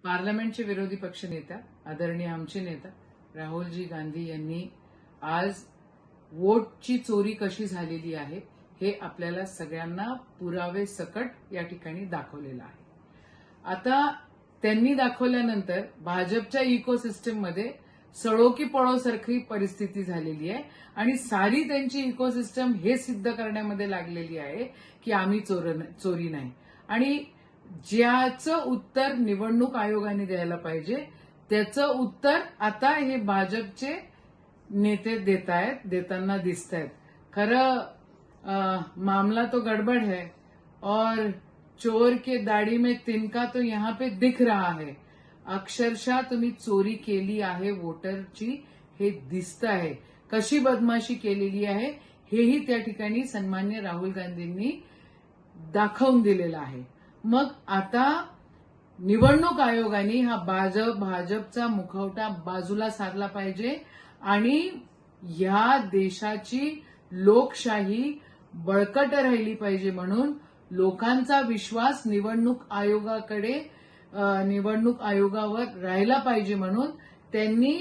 पार्लमेंटचे विरोधी पक्ष नेता आदरणीय आमचे नेता राहुलजी गांधी यांनी आज वोटची चोरी कशी झालेली आहे हे आपल्याला सगळ्यांना पुरावे सकट या ठिकाणी दाखवलेलं आहे. आता त्यांनी दाखवल्यानंतर भाजपच्या इकोसिस्टममध्ये सडो की पळो सारखी परिस्थिती झालेली आहे आणि सारी त्यांची इकोसिस्टम हे सिद्ध करण्यामध्ये लागलेली आहे की आम्ही चोरी नाही. आणि ज्याचं उत्तर निवडणूक आयोगाने द्यायला पाहिजे त्याचं उत्तर आता हे भाजपचे नेते देताना दिसत आहेत. खरं मामला तो गड़बड़ है और चोर के दाढ़ी में तिनका तो यहाँ पे दिख रहा है. अक्षरशः तुम्ही चोरी केली आहे वोटरची हे दिसत आहे. कशी बदमाशी केलेली आहे हेही त्या ठिकाणी सन्मान्य राहुल गांधींनी दाखवून दिलेलं आहे. मग आता निवडणूक आयोगाने हा भाजपचा मुखवटा बाजूला सारला पाहिजे आणि या देशाची लोकशाही बळकट राहिली पाहिजे. म्हणून लोकांचा विश्वास निवडणूक आयोगावर राहिला पाहिजे. म्हणून त्यांनी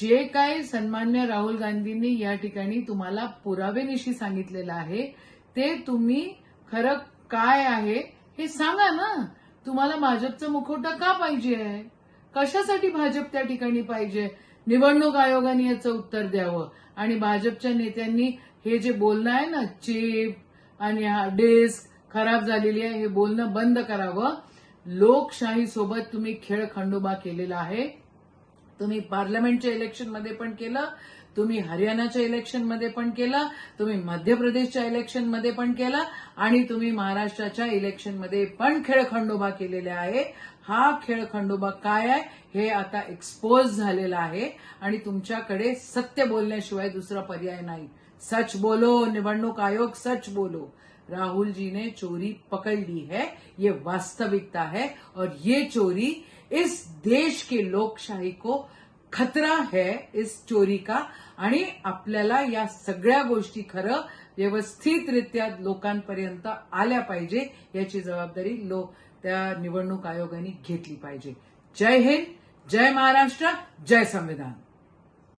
जे काय सन्मान्य राहुल गांधींनी या ठिकाणी तुम्हाला पुरावेनिशी सांगितलेलं आहे ते तुम्ही खरं काय आहे हे सांगा ना. तुम्हाला भाजपचा मुखवटा का पाहिजे आहे, कशासाठी भाजप त्या ठिकाणी पाहिजे, निवडणूक आयोगाने याचं उत्तर द्यावं. आणि भाजपच्या नेत्यांनी हे जे बोलणं आहे ना चिप आणि डेस्क खराब झालेली आहे हे बोलणं बंद करावं. लोकशाही सोबत तुम्ही खेळ खंडोबा केलेला आहे. तुम्ही पार्लमेंटच्या इलेक्शनमध्ये पण केलं, तुम्ही हरियाणाच्या इलेक्शनमध्ये पण केलं, तुम्ही मध्य प्रदेशच्या इलेक्शनमध्ये पण केलं आणि तुम्ही महाराष्ट्राच्या इलेक्शनमध्ये पण खेळखंडोबा केलेला आहे. हा खेळखंडोबा काय आहे हे आता एक्सपोज झालेला आहे आणि तुमच्याकडे सत्य बोलण्याशिवाय दुसरा पर्याय नाही. सच बोलो, निवडणूक आयोग सच बोलो. राहुल जी ने चोरी पकड़ ली है, ये वास्तविकता है और ये चोरी इस देश के लोकशाही को खतरा है इस चोरी का. आणि आपल्याला या सगळ्या गोष्टी खरं व्यवस्थितरित्या लोकांपर्यंत आल्या पाहिजे याची जबाबदारी त्या निवडणूक आयोगाने घेतली पाहिजे. जय हिंद, जय महाराष्ट्र, जय संविधान.